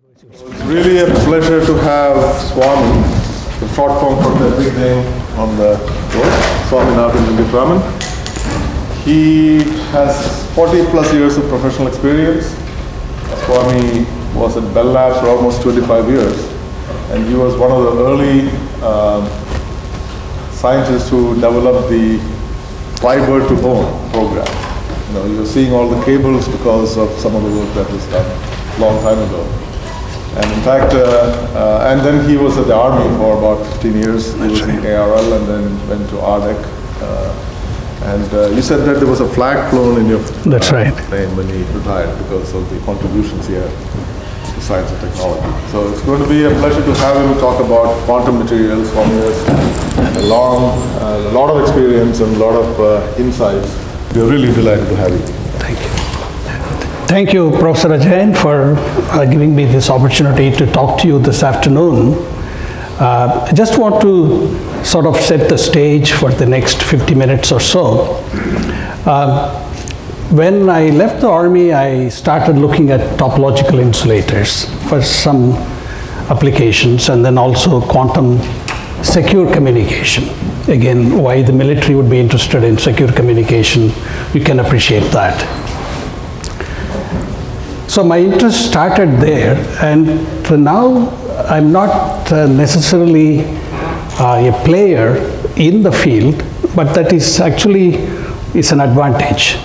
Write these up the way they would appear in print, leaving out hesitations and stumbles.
It's really a pleasure to have Swami, the short form for the big name on the board, Swaminathan Venkataraman. He has 40 plus years of professional experience. Swami was at Bell Labs for almost 25 years, and he was one of the early scientists who developed the fiber to home program. You know, you're seeing all the cables because of some of the work that was done a long time ago. And in fact, and then he was at the Army for about 15 years. He was in ARL and then went to ARDEC. And you said that there was a flag flown in your plane when he retired because of the contributions he had to science and technology. So it's going to be a pleasure to have him talk about quantum materials. Swami has a lot of experience and a lot of insights. We're really delighted to have you. Thank you. Thank you, Professor Ajayan, for giving me this opportunity to talk to you this afternoon. I just want to sort of set the stage for the next 50 minutes or so. When I left the Army, I started looking at topological insulators for some applications, and then also quantum secure communication. Again, why the military would be interested in secure communication, you can appreciate that. So my interest started there, and now I'm not necessarily a player in the field, but that is actually an advantage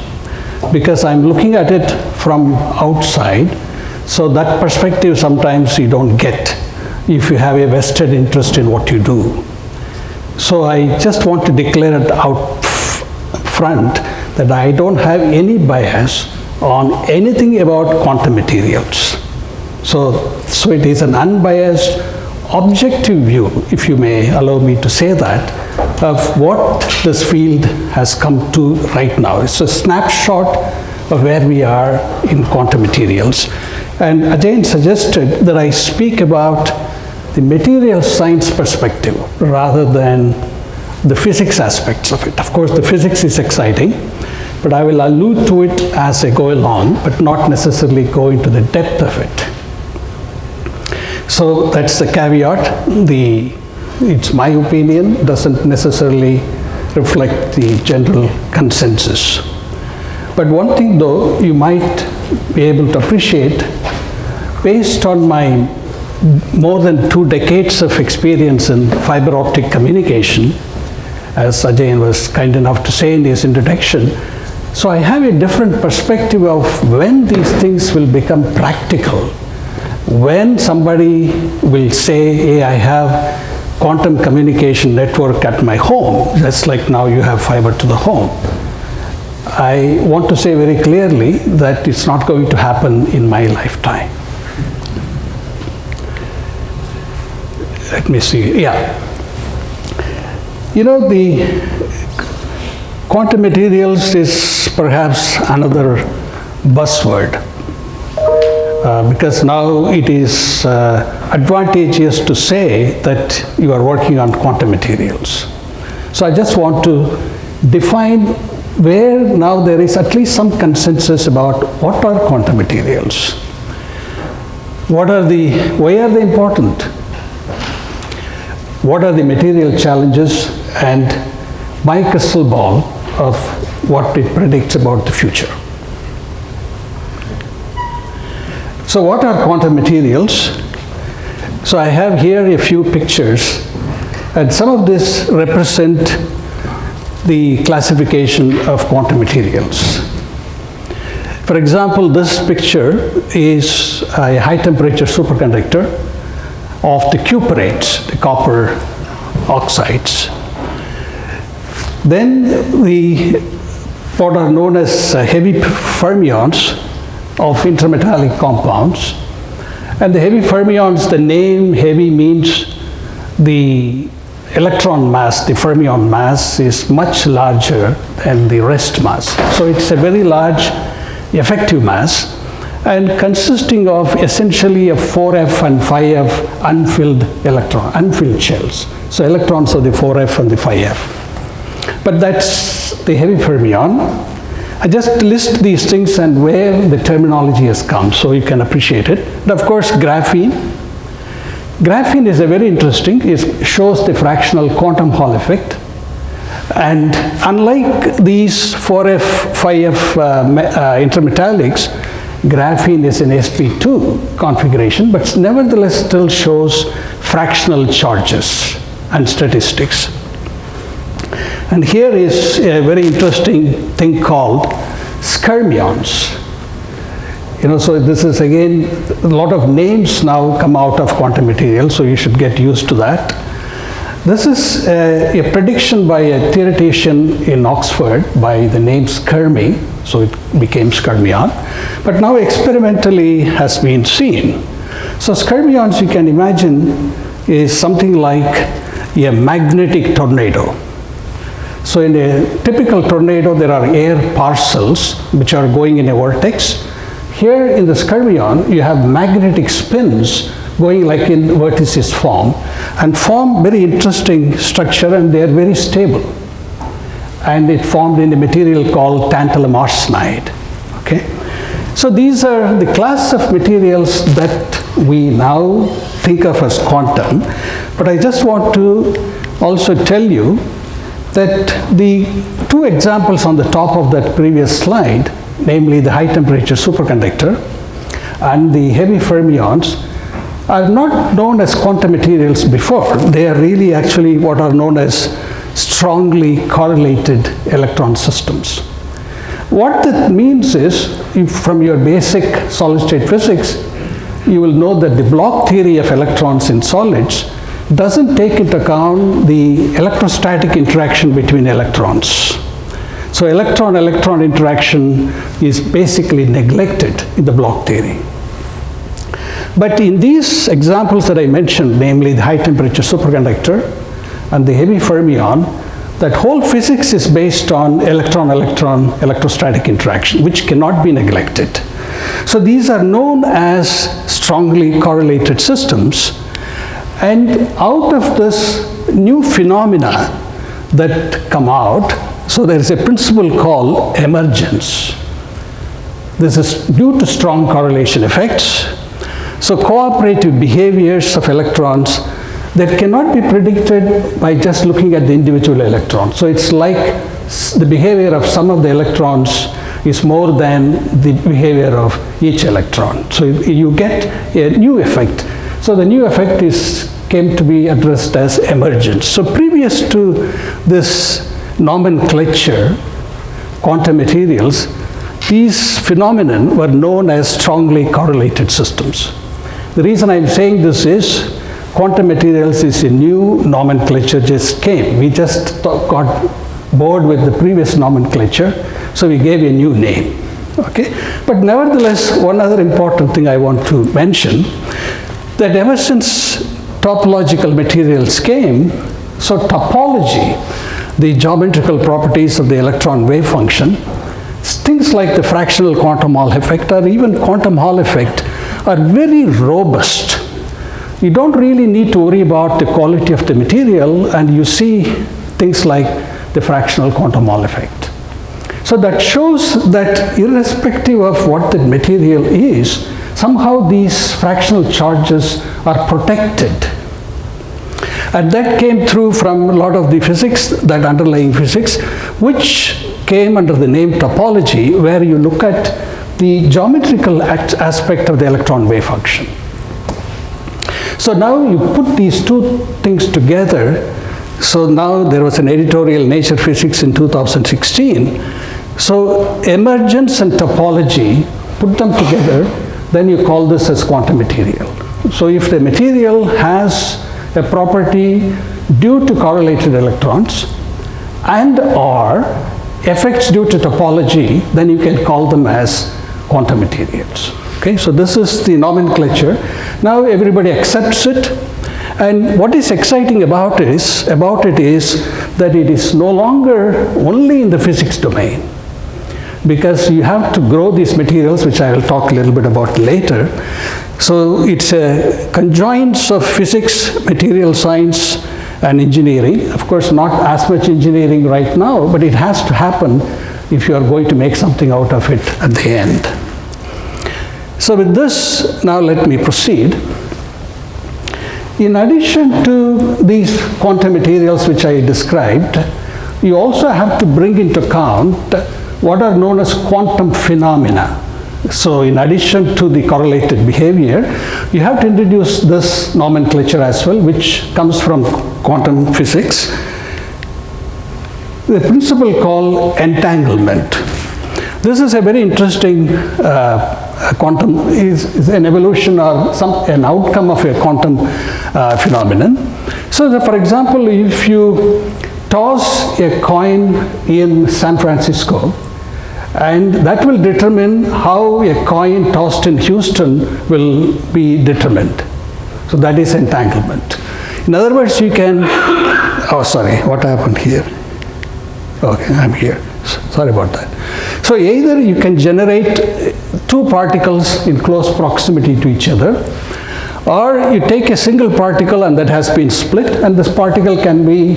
because I'm looking at it from outside. So that perspective sometimes you don't get if you have a vested interest in what you do. So I just want to declare it out front that I don't have any bias on anything about quantum materials. So it is an unbiased, objective view, if you may allow me to say that, of what this field has come to right now. It's a snapshot of where we are in quantum materials. And Ajayan suggested that I speak about the material science perspective rather than the physics aspects of it. Of course, the physics is exciting, but I will allude to it as I go along, but not necessarily go into the depth of it. So that's the caveat. It's my opinion, doesn't necessarily reflect the general consensus. But one thing though, you might be able to appreciate, based on my more than 2 decades of experience in fiber optic communication, as Ajayan was kind enough to say in his introduction, so I have a different perspective of when these things will become practical. When somebody will say, hey, I have quantum communication network at my home, just like now you have fiber to the home. I want to say very clearly that it's not going to happen in my lifetime. Let me see, yeah. You know, the quantum materials is perhaps another buzzword because now it is advantageous to say that you are working on quantum materials. So I just want to define where now there is at least some consensus about what are quantum materials. Why are they important? What are the material challenges, and my crystal ball of what it predicts about the future. So what are quantum materials? So I have here a few pictures, and some of this represent the classification of quantum materials. For example, this picture is a high temperature superconductor of the cuprates, the copper oxides. Then what are known as heavy fermions of intermetallic compounds. And the heavy fermions, the name heavy means the electron mass, the fermion mass is much larger than the rest mass. So it's a very large effective mass and consisting of essentially a 4f and 5f unfilled shells. So electrons are the 4f and the 5f. But that's the heavy fermion. I just list these things and where the terminology has come so you can appreciate it. And of course, graphene. Graphene is a very interesting, it shows the fractional quantum Hall effect. And unlike these 4F, 5F intermetallics, graphene is an sp2 configuration, but nevertheless still shows fractional charges and statistics. And here is a very interesting thing called skyrmions. So this is again, a lot of names now come out of quantum materials, so you should get used to that. This is a prediction by a theoretician in Oxford by the name Skyrmi, so it became skyrmion, but now experimentally has been seen. So skyrmions, you can imagine, is something like a magnetic tornado. So in a typical tornado, there are air parcels which are going in a vortex. Here in the skyrmion, you have magnetic spins going like in vertices form and form very interesting structure, and they are very stable. And it formed in a material called tantalum arsenide. Okay? So these are the class of materials that we now think of as quantum. But I just want to also tell you that the two examples on the top of that previous slide, namely the high temperature superconductor and the heavy fermions, are not known as quantum materials before. They are really actually what are known as strongly correlated electron systems. What that means is, from your basic solid state physics, you will know that the block theory of electrons in solids doesn't take into account the electrostatic interaction between electrons. So electron-electron interaction is basically neglected in the block theory. But in these examples that I mentioned, namely the high temperature superconductor and the heavy fermion, that whole physics is based on electron-electron electrostatic interaction, which cannot be neglected. So these are known as strongly correlated systems. And out of this new phenomena that come out, so there is a principle called emergence. This is due to strong correlation effects. So cooperative behaviors of electrons that cannot be predicted by just looking at the individual electron. So it's like the behavior of some of the electrons is more than the behavior of each electron. So you get a new effect. So the new effect came to be addressed as emergence. So previous to this nomenclature, quantum materials, these phenomena were known as strongly correlated systems. The reason I'm saying this is quantum materials is a new nomenclature just came. We just got bored with the previous nomenclature, so we gave a new name. Okay? But nevertheless, one other important thing I want to mention, that ever since topological materials came, so topology, the geometrical properties of the electron wave function, things like the fractional quantum Hall effect or even quantum Hall effect are very robust. You don't really need to worry about the quality of the material, and you see things like the fractional quantum Hall effect. So that shows that irrespective of what the material is, somehow these fractional charges are protected. And that came through from a lot of the physics, that underlying physics, which came under the name topology, where you look at the geometrical aspect of the electron wave function. So now you put these two things together. So now there was an editorial Nature Physics in 2016. So emergence and topology, put them together, then you call this as quantum material. So if the material has a property due to correlated electrons and or effects due to topology, then you can call them as quantum materials. Okay, so this is the nomenclature. Now everybody accepts it, and what is exciting about it is that it is no longer only in the physics domain, because you have to grow these materials, which I will talk a little bit about later. So it's a conjoince of physics, material science, and engineering. Of course, not as much engineering right now, but it has to happen if you are going to make something out of it at the end. So with this, now let me proceed. In addition to these quantum materials which I described, you also have to bring into account what are known as quantum phenomena. So in addition to the correlated behavior, you have to introduce this nomenclature as well, which comes from quantum physics. The principle called entanglement. This is a very interesting quantum, is an evolution or an outcome of a quantum phenomenon. So for example, if you toss a coin in San Francisco, and that will determine how a coin tossed in Houston will be determined. So that is entanglement. In other words, you can, oh sorry, what happened here? Okay, I'm here. Sorry about that. So either you can generate two particles in close proximity to each other, or you take a single particle and that has been split, and this particle can be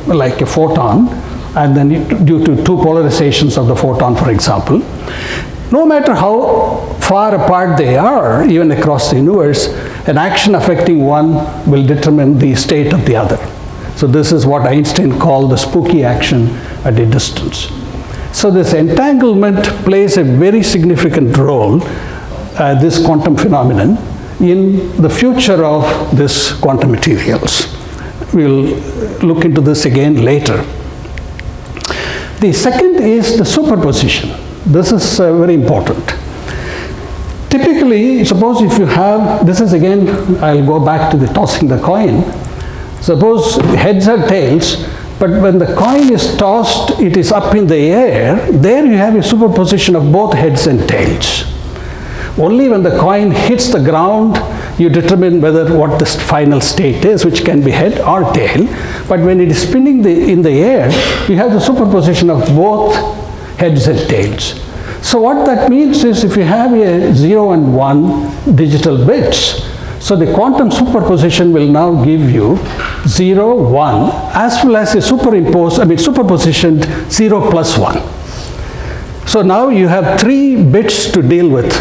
like a photon, and then due to two polarizations of the photon, for example. No matter how far apart they are, even across the universe, an action affecting one will determine the state of the other. So this is what Einstein called the spooky action at a distance. So this entanglement plays a very significant role, this quantum phenomenon, in the future of this quantum materials. We'll look into this again later. The second is the superposition. This is very important. Typically, suppose if you have, this is again, I'll go back to the tossing the coin. Suppose heads or tails, but when the coin is tossed, it is up in the air, there you have a superposition of both heads and tails. Only when the coin hits the ground, you determine what the final state is, which can be head or tail. But when it is spinning in the air, you have the superposition of both heads and tails. So what that means is if you have a 0 and 1 digital bits, so the quantum superposition will now give you 0, 1, as well as a superpositioned 0 plus 1. So now you have 3 bits to deal with.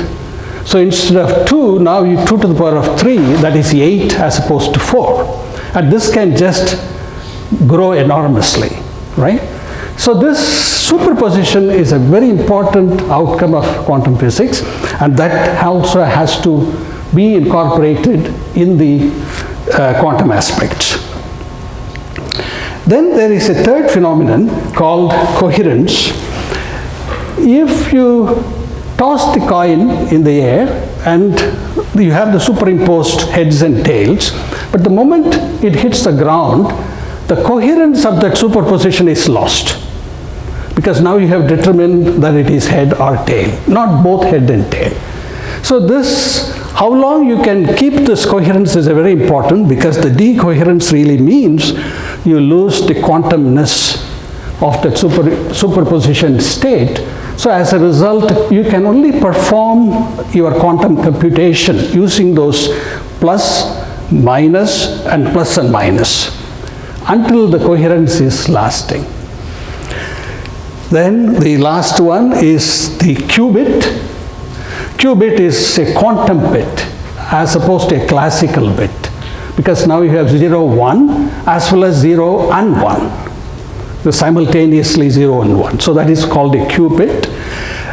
So instead of 2, now you 2 to the power of 3, that is 8 as opposed to 4. And this can just grow enormously, right? So this superposition is a very important outcome of quantum physics, and that also has to be incorporated in the quantum aspects. Then there is a third phenomenon called coherence. If you toss the coin in the air and you have the superimposed heads and tails, but the moment it hits the ground, the coherence of that superposition is lost, because now you have determined that it is head or tail, not both head and tail. So this, how long you can keep this coherence is very important, because the decoherence really means you lose the quantumness of that superposition state. So as a result, you can only perform your quantum computation using those plus, minus, and plus and minus until the coherence is lasting. Then the last one is the qubit. Qubit is a quantum bit as opposed to a classical bit, because now you have 0, 1 as well as 0 and 1. So simultaneously 0 and 1. So that is called a qubit.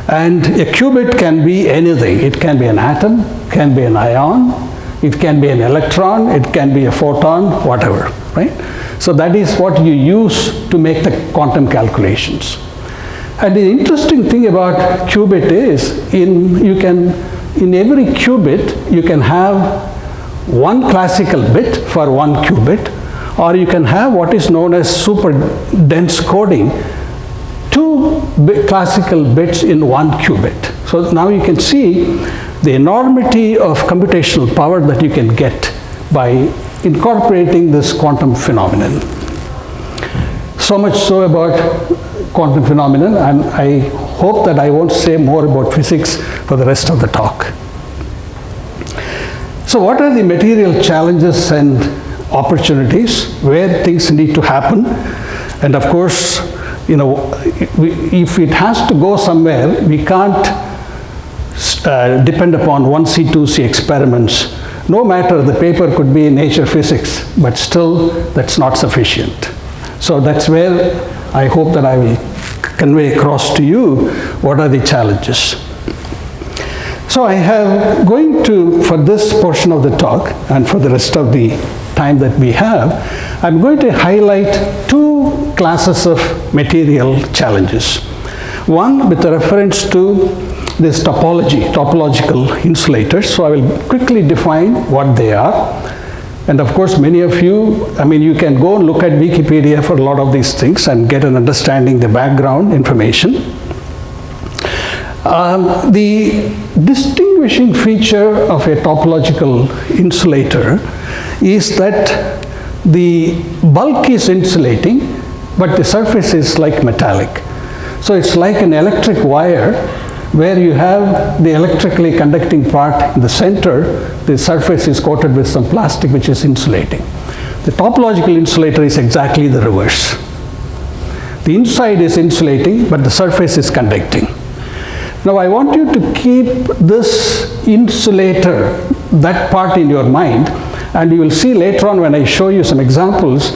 And a qubit can be anything. It can be an atom, can be an ion, it can be an electron, it can be a photon, whatever, right? So that is what you use to make the quantum calculations. And the interesting thing about qubit is, in every qubit, you can have one classical bit for one qubit, or you can have what is known as super dense coding, 2 classical bits in one qubit. So now you can see the enormity of computational power that you can get by incorporating this quantum phenomenon. So much so about quantum phenomenon, and I hope that I won't say more about physics for the rest of the talk. So what are the material challenges and opportunities where things need to happen? And of course, if it has to go somewhere, we can't depend upon 1C, 2C experiments. No matter, the paper could be in Nature Physics, but still that's not sufficient. So that's where I hope that I will convey across to you what are the challenges. So I have going to, for this portion of the talk and for the rest of the time that we have, I'm going to highlight two classes of material challenges. One with reference to this topological insulators. So I will quickly define what they are. And of course, many of you, you can go and look at Wikipedia for a lot of these things and get an understanding, the background information. The distinguishing feature of a topological insulator is that the bulk is insulating, but the surface is like metallic. So it's like an electric wire where you have the electrically conducting part in the center, the surface is coated with some plastic which is insulating. The topological insulator is exactly the reverse. The inside is insulating, but the surface is conducting. Now I want you to keep this insulator, that part in your mind, and you will see later on when I show you some examples,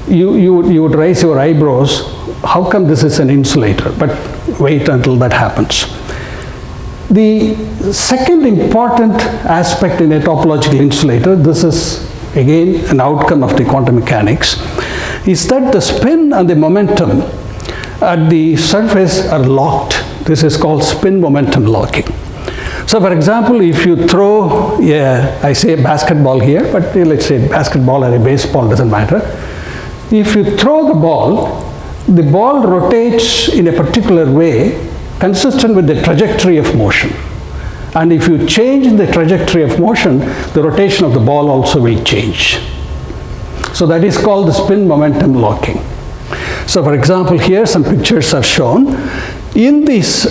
you would raise your eyebrows, how come this is an insulator? But wait until that happens. The second important aspect in a topological insulator, this is again an outcome of the quantum mechanics, is that the spin and the momentum at the surface are locked. This is called spin momentum locking. So for example, if you throw, I say a basketball here, but let's say basketball or a baseball, doesn't matter. If you throw the ball rotates in a particular way consistent with the trajectory of motion. And if you change the trajectory of motion, the rotation of the ball also will change. So that is called the spin momentum locking. So for example, here some pictures are shown. In this,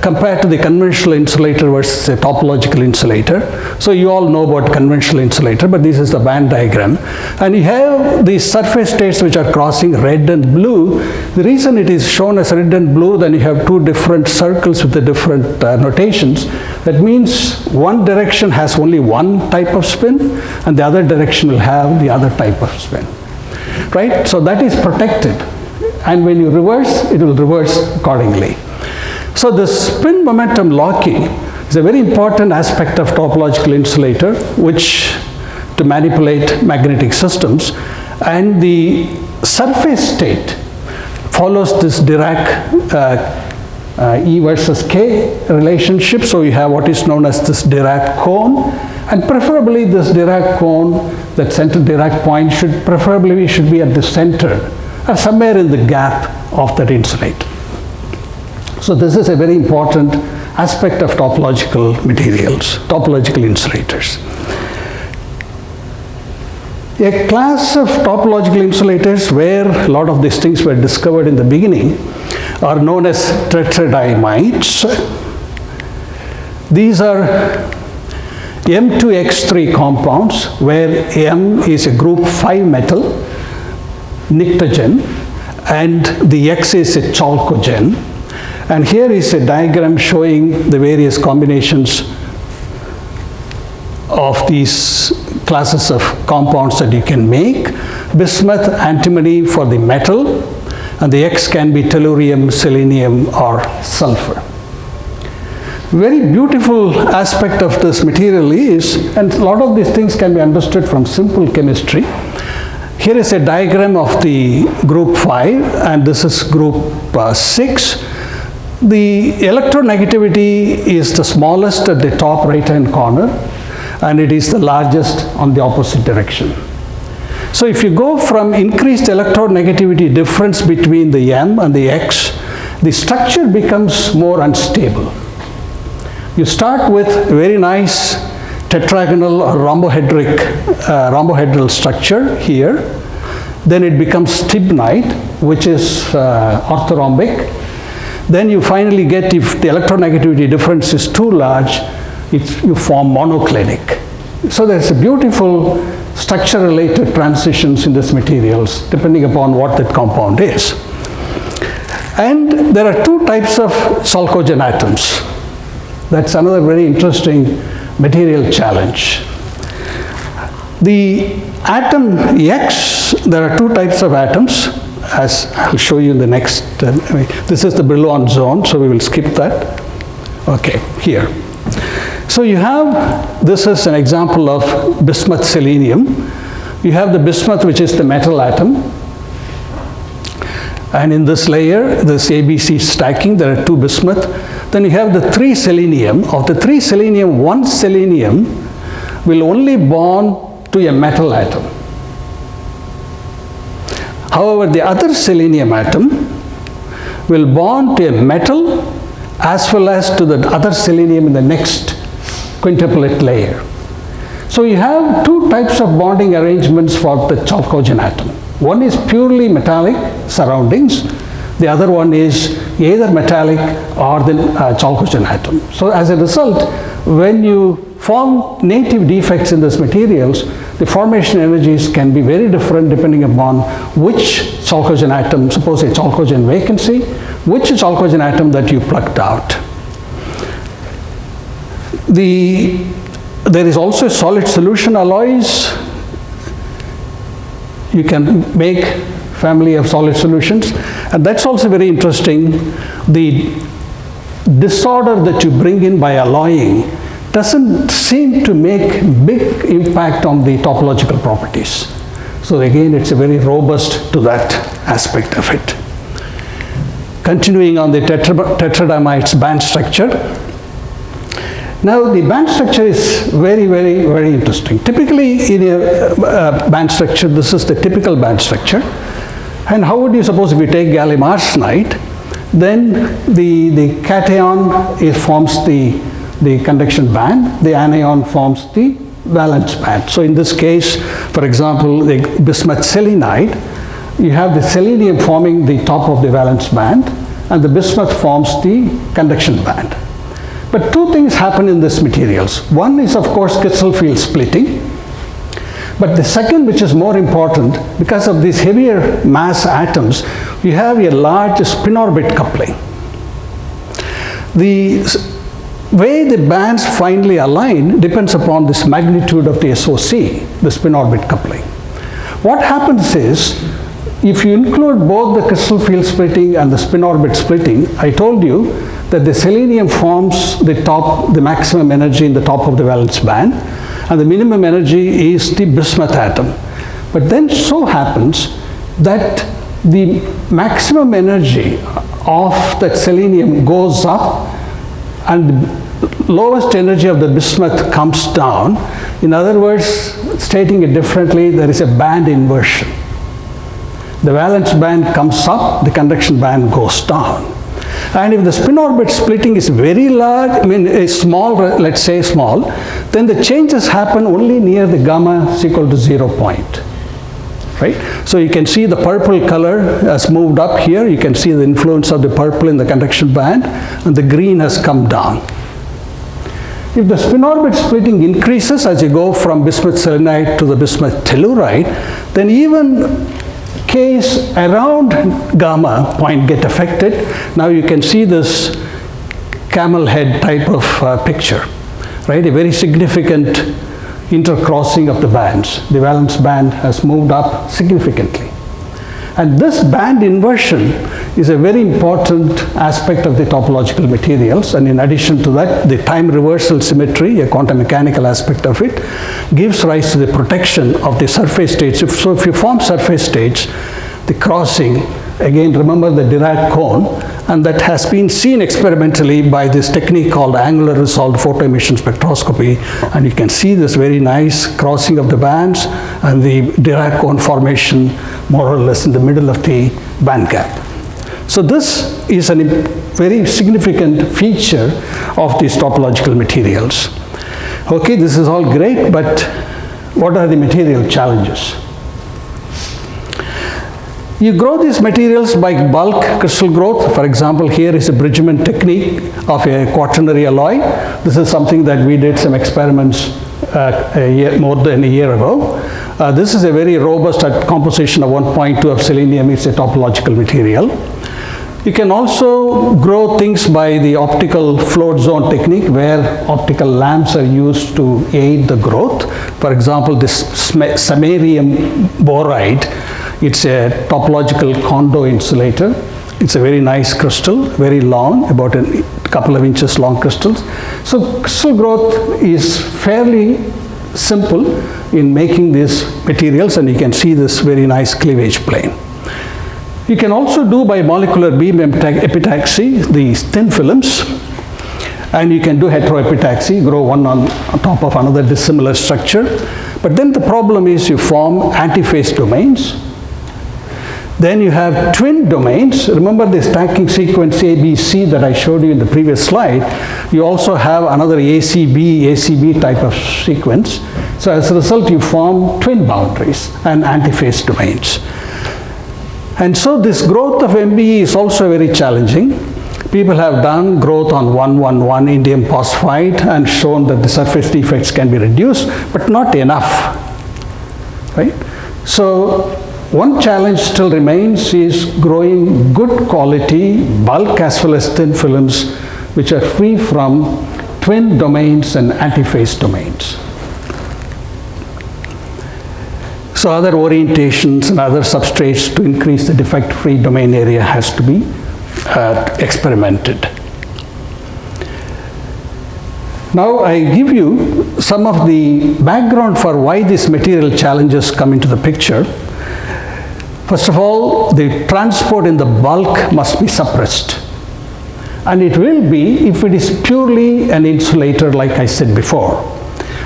compared to the conventional insulator versus a topological insulator, so you all know about conventional insulator, but this is the band diagram. And you have these surface states which are crossing red and blue. The reason it is shown as red and blue, then you have two different circles with the different notations. That means one direction has only one type of spin, and the other direction will have the other type of spin. Right? So that is protected. And when you reverse, it will reverse accordingly. So the spin momentum locking is a very important aspect of topological insulator, which to manipulate magnetic systems. And the surface state follows this Dirac E versus K relationship. So you have what is known as this Dirac cone. And preferably this Dirac cone, that center Dirac point should be at the center, or somewhere in the gap of that insulator. So this is a very important aspect of topological materials, topological insulators. A class of topological insulators where a lot of these things were discovered in the beginning are known as Tetradymites. These are M2X3 compounds where M is a group 5 metal, Nitrogen, and the X is a chalcogen. And here is a diagram showing the various combinations of these classes of compounds that you can make. Bismuth, antimony for the metal, and the X can be tellurium, selenium, or sulfur. Very beautiful aspect of this material is, and a lot of these things can be understood from simple chemistry. Here is a diagram of the group 5, and this is group 6. The electronegativity is the smallest at the top right-hand corner, and it is the largest on the opposite direction. So if you go from increased electronegativity difference between the M and the X, the structure becomes more unstable. You start with a very nice tetragonal or rhombohedral structure here. Then it becomes stibnite, which is orthorhombic. Then you finally get, if the electronegativity difference is too large, you form monoclinic. So there's a beautiful structure-related transitions in these materials, depending upon what that compound is. And there are two types of chalcogen atoms. That's another very interesting material challenge. The atom X, there are two types of atoms, as I'll show you in the next. This is the Brillouin zone, so we will skip that. Okay, here. So you have, this is an example of bismuth selenium. You have the bismuth, which is the metal atom. And in this layer, this ABC stacking, there are two bismuth. Then you have the 3 selenium. Of the 3 selenium, 1 selenium will only bond to a metal atom. However, the other selenium atom will bond to a metal as well as to the other selenium in the next quintuplet layer. So you have two types of bonding arrangements for the chalcogen atom. One is purely metallic surroundings. The other one is either metallic or the chalcogen atom. So as a result, when you form native defects in these materials, the formation energies can be very different depending upon which chalcogen atom, suppose a Nitrogen-Vacancy, which chalcogen atom that you plucked out. There is also solid solution alloys. You can make family of solid solutions, and that's also very interesting. The disorder that you bring in by alloying doesn't seem to make big impact on the topological properties. So again, it's a very robust to that aspect of it. Continuing on the Tetradymites band structure. Now the band structure is very, very, very interesting. Typically in a band structure, this is the typical band structure. And how would you suppose if you take gallium arsenide, then the cation forms the conduction band, the anion forms the valence band. So in this case, for example, the bismuth selenide, you have the selenium forming the top of the valence band, and the bismuth forms the conduction band. But two things happen in these materials. One is, of course, crystal field splitting. But the second, which is more important, because of these heavier mass atoms, you have a large spin-orbit coupling. The way the bands finally align depends upon this magnitude of the SOC, the spin-orbit coupling. What happens is, if you include both the crystal field splitting and the spin-orbit splitting, I told you that the selenium forms the maximum energy in the top of the valence band, and the minimum energy is the bismuth atom. But then so happens that the maximum energy of that selenium goes up and the lowest energy of the bismuth comes down. In other words, stating it differently, there is a band inversion. The valence band comes up, the conduction band goes down. And if the spin-orbit splitting is very large, small, let's say small, then the changes happen only near the gamma is equal to 0 point. Right? So you can see the purple color has moved up here. You can see the influence of the purple in the conduction band, and the green has come down. If the spin-orbit splitting increases as you go from bismuth selenide to the bismuth telluride, then even K's around gamma point get affected. Now you can see this camel head type of picture, right? A very significant intercrossing of the bands. The valence band has moved up significantly. And this band inversion is a very important aspect of the topological materials. And in addition to that, the time reversal symmetry, a quantum mechanical aspect of it, gives rise to the protection of the surface states. So if you form surface states, the crossing, again, remember the Dirac cone, and that has been seen experimentally by this technique called angular resolved photoemission spectroscopy. And you can see this very nice crossing of the bands and the Dirac cone formation more or less in the middle of the band gap. So this is a very significant feature of these topological materials. Okay, this is all great, but what are the material challenges? You grow these materials by bulk crystal growth. For example, here is a Bridgman technique of a quaternary alloy. This is something that we did some experiments more than a year ago. This is a very robust at composition of 1.2 of selenium. It's a topological material. You can also grow things by the optical float zone technique, where optical lamps are used to aid the growth. For example, this samarium boride, it's a topological condo insulator. It's a very nice crystal, very long, about a couple of inches long crystals. So crystal growth is fairly simple in making these materials, and you can see this very nice cleavage plane. You can also do by molecular beam epitaxy these thin films, and you can do heteroepitaxy, grow one on top of another dissimilar structure. But then the problem is you form antiphase domains. Then you have twin domains. Remember the stacking sequence ABC that I showed you in the previous slide. You also have another ACB type of sequence. So as a result, you form twin boundaries and antiphase domains. And so this growth of MBE is also very challenging. People have done growth on 1,1,1 indium phosphide and shown that the surface defects can be reduced, but not enough, right? So one challenge still remains is growing good quality bulk as well as thin films which are free from twin domains and antiphase domains. So other orientations and other substrates to increase the defect-free domain area has to be experimented. Now I give you some of the background for why these material challenges come into the picture. First of all, the transport in the bulk must be suppressed. And it will be if it is purely an insulator, like I said before.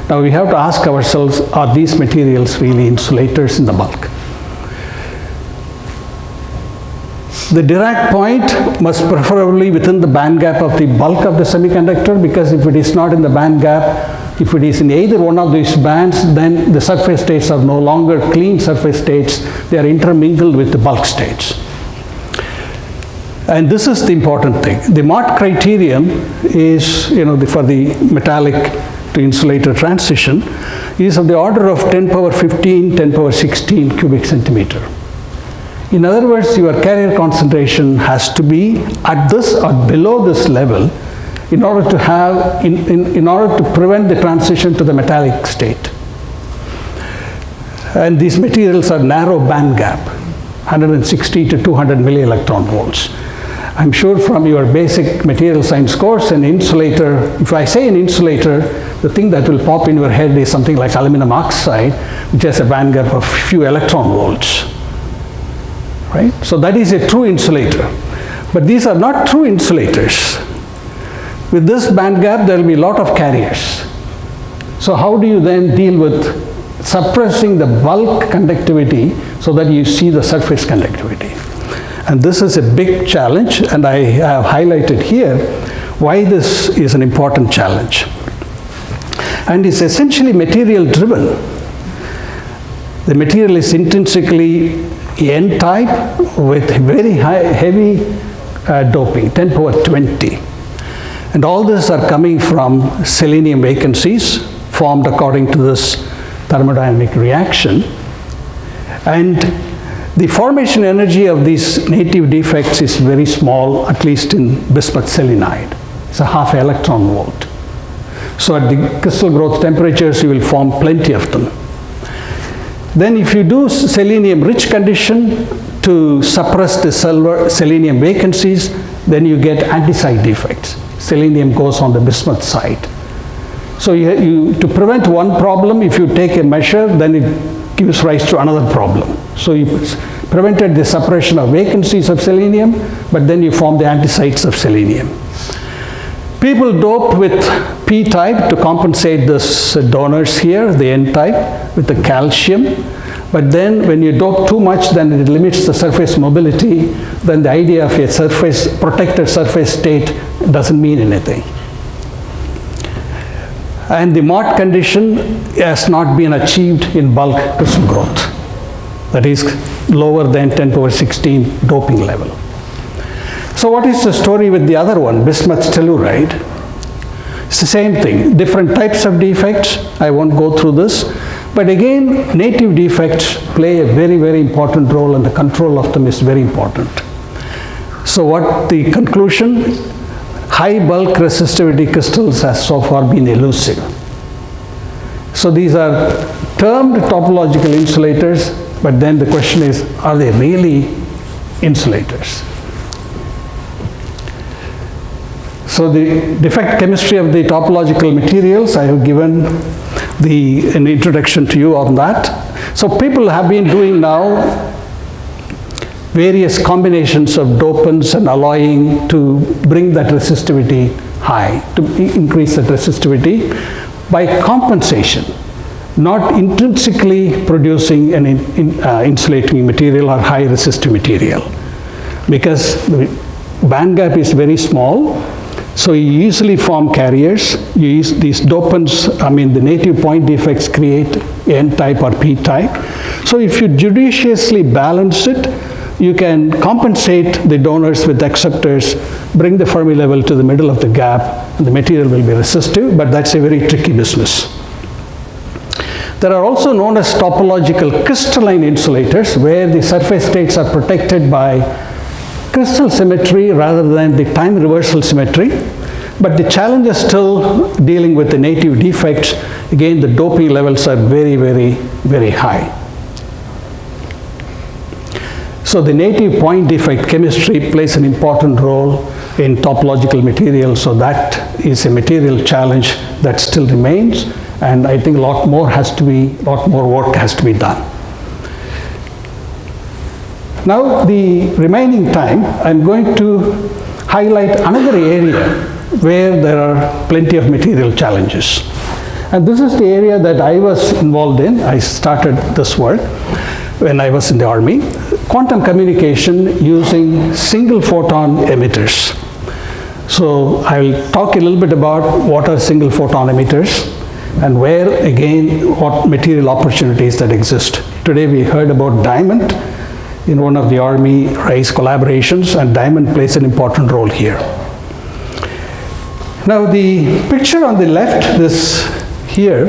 Now we have to ask ourselves, are these materials really insulators in the bulk? The Dirac point must preferably within the band gap of the bulk of the semiconductor, because if it is not in the band gap, if it is in either one of these bands, then the surface states are no longer clean surface states, they are intermingled with the bulk states. And this is the important thing. The Mott criterion is, for the metallic to insulator transition is of the order of 10 power 15, 10 power 16 cubic centimeter. In other words, your carrier concentration has to be at this or below this level in order to have, in order to prevent the transition to the metallic state. And these materials are narrow band gap, 160 to 200 millielectron volts. I'm sure from your basic material science course, an insulator, if I say an insulator, the thing that will pop in your head is something like aluminum oxide, which has a band gap of few electron volts, right? So that is a true insulator. But these are not true insulators. With this band gap, there will be a lot of carriers. So how do you then deal with suppressing the bulk conductivity so that you see the surface conductivity? And this is a big challenge, and I have highlighted here why this is an important challenge. And it's essentially material driven. The material is intrinsically N-type with very heavy doping, 10 power 20. And all this are coming from selenium vacancies formed according to this thermodynamic reaction. And the formation energy of these native defects is very small, at least in bismuth selenide. It's a half electron volt. So at the crystal growth temperatures, you will form plenty of them. Then if you do selenium rich condition to suppress the selenium vacancies, then you get anti-side defects. Selenium goes on the bismuth side. So to prevent one problem, if you take a measure, then it gives rise to another problem. So you prevented the suppression of vacancies of selenium, but then you form the antisides of selenium. People doped with P-type to compensate this donors here, the N-type, with the calcium. But then when you dope too much, then it limits the surface mobility. Then the idea of a protected surface state doesn't mean anything. And the Mott condition has not been achieved in bulk crystal growth. That is lower than 10 power 16 doping level. So what is the story with the other one, bismuth telluride? It's the same thing, different types of defects. I won't go through this. But again, native defects play a very, very important role, and the control of them is very important. So what the conclusion? High bulk resistivity crystals has so far been elusive. So these are termed topological insulators, but then the question is, are they really insulators? So the defect chemistry of the topological materials, I have given an introduction to you on that. So people have been doing now various combinations of dopants and alloying to bring that resistivity high, to increase that resistivity by compensation, not intrinsically producing an insulating material or high resistive material, because the band gap is very small. So you easily form carriers. You use these dopants, the native point defects create N-type or P-type. So if you judiciously balance it, you can compensate the donors with acceptors, bring the Fermi level to the middle of the gap, and the material will be resistive, but that's a very tricky business. There are also known as topological crystalline insulators, where the surface states are protected by crystal symmetry rather than the time reversal symmetry. But the challenge is still dealing with the native defects. Again, the doping levels are very, very, very high. So the native point defect chemistry plays an important role in topological materials. So that is a material challenge that still remains, and I think a lot more work has to be done. Now, the remaining time, I'm going to highlight another area where there are plenty of material challenges. And this is the area that I was involved in. I started this work when I was in the Army. Quantum communication using single photon emitters. So I'll talk a little bit about what are single photon emitters and where, again, what material opportunities that exist. Today we heard about diamond in one of the Army RISE collaborations, and diamond plays an important role here. Now the picture on the left, this here,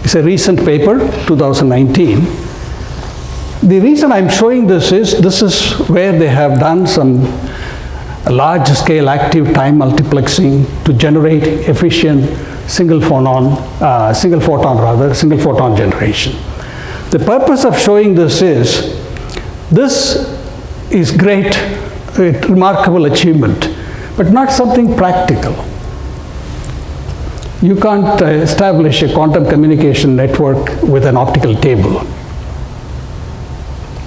is a recent paper, 2019. The reason I'm showing this is where they have done some large-scale active time multiplexing to generate efficient single photon generation. The purpose of showing this is great, a remarkable achievement, but not something practical. You can't establish a quantum communication network with an optical table.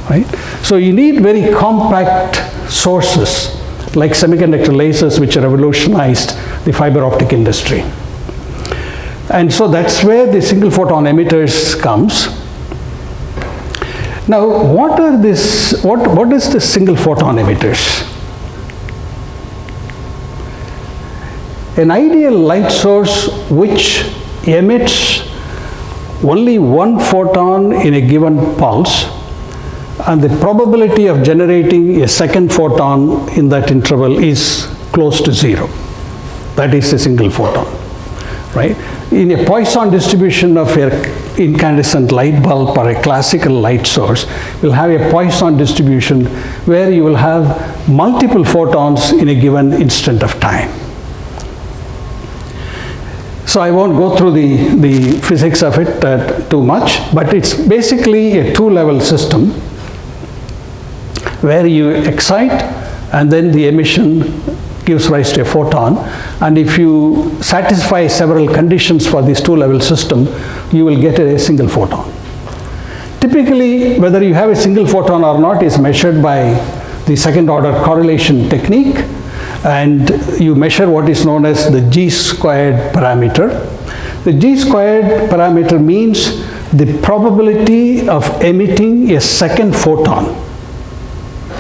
Right? So you need very compact sources like semiconductor lasers, which revolutionized the fiber optic industry. And so that's where the single photon emitters comes. Now, what is the single photon emitters? An ideal light source which emits only one photon in a given pulse, and the probability of generating a second photon in that interval is close to zero. That is a single photon, right? In a Poisson distribution of an incandescent light bulb or a classical light source, you'll have a Poisson distribution where you will have multiple photons in a given instant of time. So I won't go through the physics of it too much, but it's basically a two-level system where you excite and then the emission gives rise to a photon, and if you satisfy several conditions for this two-level system, you will get a single photon. Typically, whether you have a single photon or not is measured by the second-order correlation technique, and you measure what is known as the G-squared parameter. The G-squared parameter means the probability of emitting a second photon,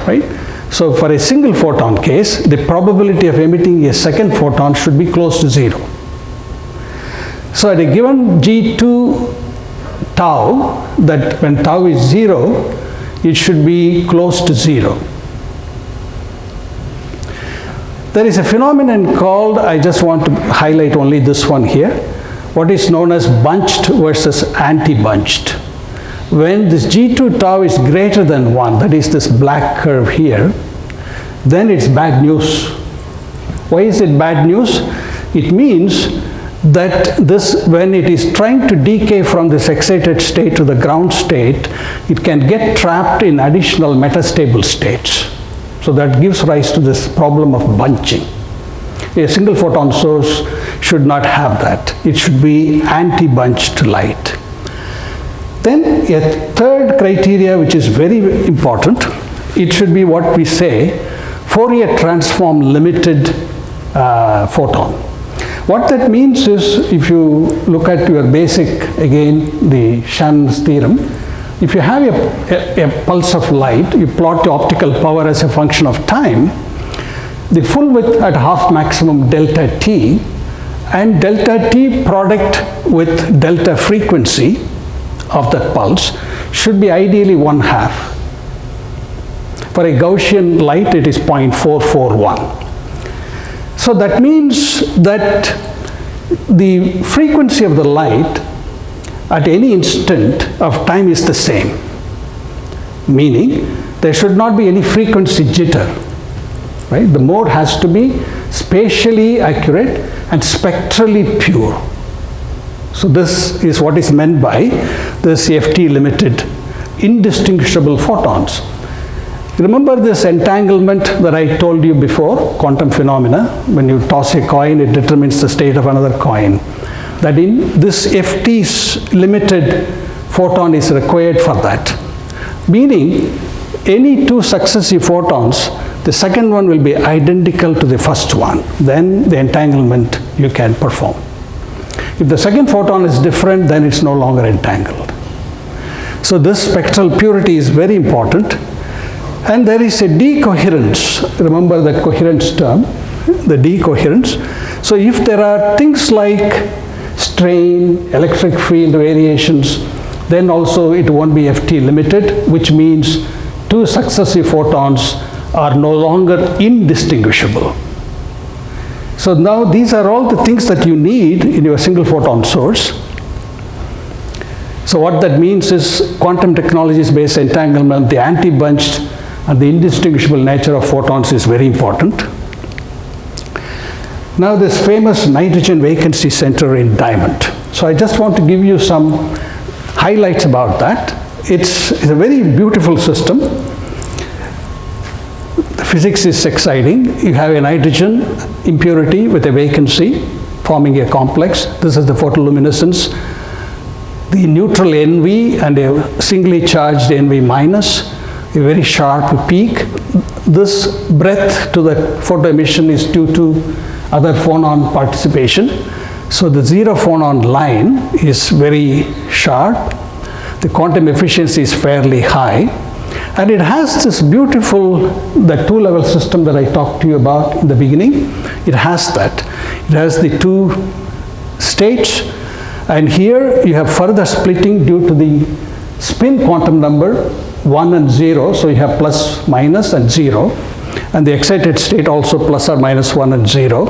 right? So for a single photon case, the probability of emitting a second photon should be close to zero. So at a given G2 tau, that when tau is zero, it should be close to zero. There is a phenomenon called, I just want to highlight only this one here, what is known as bunched versus anti-bunched. When this G2 tau is greater than 1, that is this black curve here, then it's bad news. Why is it bad news? It means that this, when it is trying to decay from this excited state to the ground state, it can get trapped in additional metastable states. So that gives rise to this problem of bunching. A single photon source should not have that. It should be anti-bunched light. Then a third criteria which is very important, it should be what we say Fourier transform limited photon. What that means is, if you look at your basic, again, the Shannon's theorem, if you have a pulse of light, you plot the optical power as a function of time, the full width at half maximum delta t and delta t product with delta frequency of that pulse should be ideally 1/2. For a Gaussian light, it is 0.441. So that means that the frequency of the light at any instant of time is the same, meaning there should not be any frequency jitter, right? The mode has to be spatially accurate and spectrally pure. So this is what is meant by this FT limited indistinguishable photons. Remember this entanglement that I told you before, quantum phenomena, when you toss a coin, it determines the state of another coin. That in this FT limited photon is required for that. Meaning, any two successive photons, the second one will be identical to the first one. Then the entanglement you can perform. If the second photon is different, then it's no longer entangled. So this spectral purity is very important. And there is a decoherence. Remember the coherence term, the decoherence. So if there are things like strain, electric field variations, then also it won't be FT limited, which means two successive photons are no longer indistinguishable. So now these are all the things that you need in your single photon source. So what that means is quantum technologies based entanglement, the anti-bunched and the indistinguishable nature of photons is very important. Now this famous Nitrogen-Vacancy center in diamond. So I just want to give you some highlights about that. It's a very beautiful system. The physics is exciting. You have a nitrogen impurity with a vacancy forming a complex. This is the photoluminescence. The neutral NV and a singly charged NV minus, a very sharp peak. This breadth to the photo emission is due to other phonon participation. So the zero phonon line is very sharp. The quantum efficiency is fairly high. And it has this beautiful, the two-level system that I talked to you about in the beginning. It has that. It has the two states. And here you have further splitting due to the spin quantum number 1 and 0, so you have plus, minus and 0, and the excited state also plus or minus 1 and 0,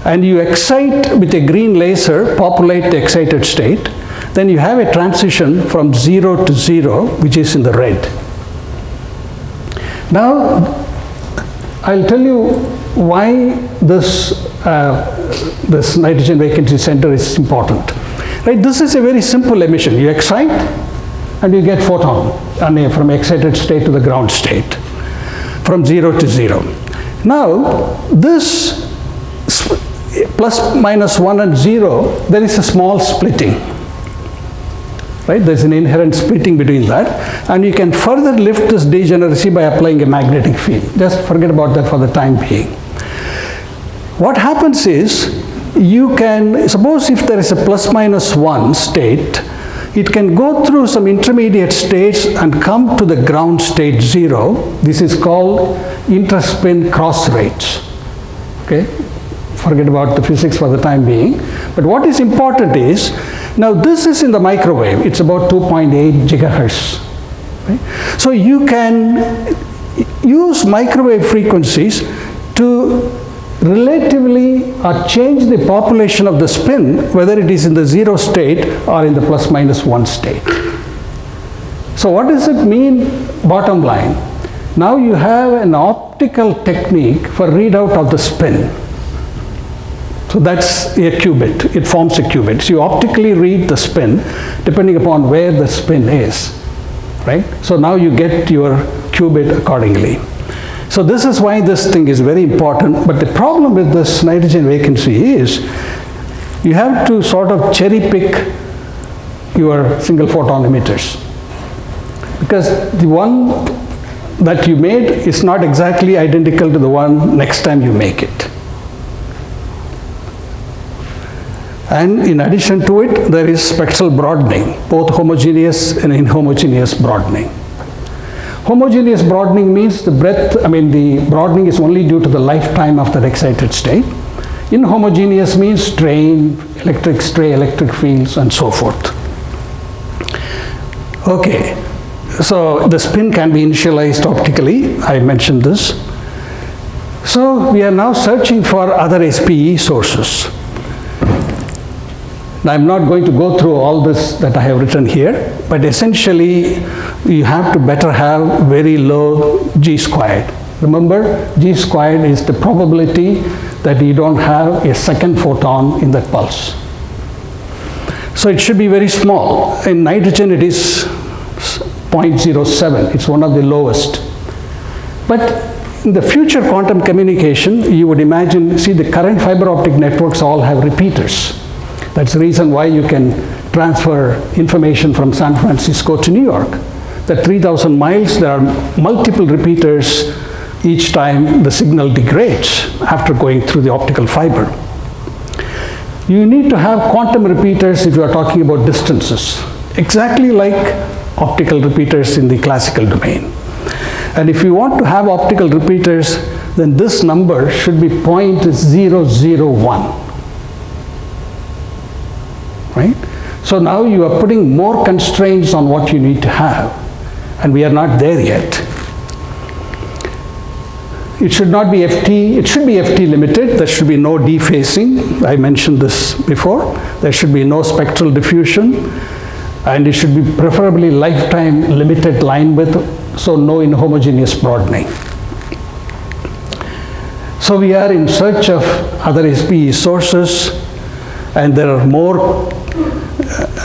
and you excite with a green laser, populate the excited state, then you have a transition from 0 to 0, which is in the red. Now I'll tell you why this this nitrogen vacancy center is important. Right, this is a very simple emission. You excite and you get photon from excited state to the ground state, from 0 to 0. Now, this plus minus 1 and 0, there is a small splitting. Right? There's an inherent splitting between that, and you can further lift this degeneracy by applying a magnetic field. Just forget about that for the time being. What happens is, you can, suppose if there is a plus minus 1 state, it can go through some intermediate states and come to the ground state 0. This is called interspin cross rates. Okay? Forget about the physics for the time being. But what is important is, now this is in the microwave. It's about 2.8 gigahertz. Right? So you can use microwave frequencies to relatively change the population of the spin, whether it is in the 0 state or in the plus minus 1 state. So what does it mean, bottom line? Now you have an optical optical technique for readout of the spin. So that's a qubit, it forms a qubit. So you optically read the spin depending upon where the spin is, right? So now you get your qubit accordingly. So this is why this thing is very important, but the problem with this nitrogen vacancy is you have to sort of cherry pick your single photon emitters, because the one that you made is not exactly identical to the one next time you make it. And in addition to it, there is spectral broadening, both homogeneous and inhomogeneous broadening. Homogeneous broadening means the the broadening is only due to the lifetime of that excited state. Inhomogeneous means strain, stray electric fields, and so forth. Okay, so the spin can be initialized optically. I mentioned this. So we are now searching for other SPE sources. Now, I'm not going to go through all this that I have written here, but essentially you have to better have very low G squared. Remember, G squared is the probability that you don't have a second photon in that pulse. So it should be very small. In nitrogen it is 0.07, it's one of the lowest. But in the future quantum communication, you would imagine, see, the current fiber optic networks all have repeaters. That's the reason why you can transfer information from San Francisco to New York. That 3,000 miles, there are multiple repeaters each time the signal degrades after going through the optical fiber. You need to have quantum repeaters if you are talking about distances, exactly like optical repeaters in the classical domain. And if you want to have optical repeaters, then this number should be 0.001. Right? So now you are putting more constraints on what you need to have, and we are not there yet. It should not be FT, it should be FT limited. There should be no dephasing. I mentioned this before. There should be no spectral diffusion, and it should be preferably lifetime limited line width, so no inhomogeneous broadening. So we are in search of other SPE sources, and there are more.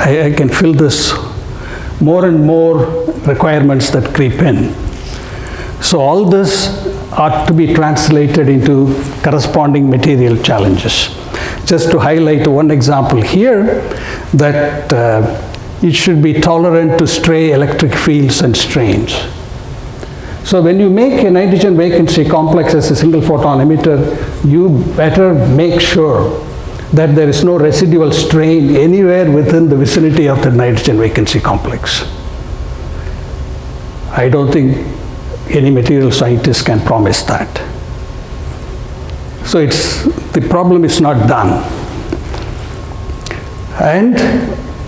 I can fill this, more and more requirements that creep in. So all this ought to be translated into corresponding material challenges. Just to highlight one example here, that it should be tolerant to stray electric fields and strains. So when you make a nitrogen vacancy complex as a single photon emitter, you better make sure that there is no residual strain anywhere within the vicinity of the nitrogen vacancy complex. I don't think any material scientist can promise that. So the problem is not done. And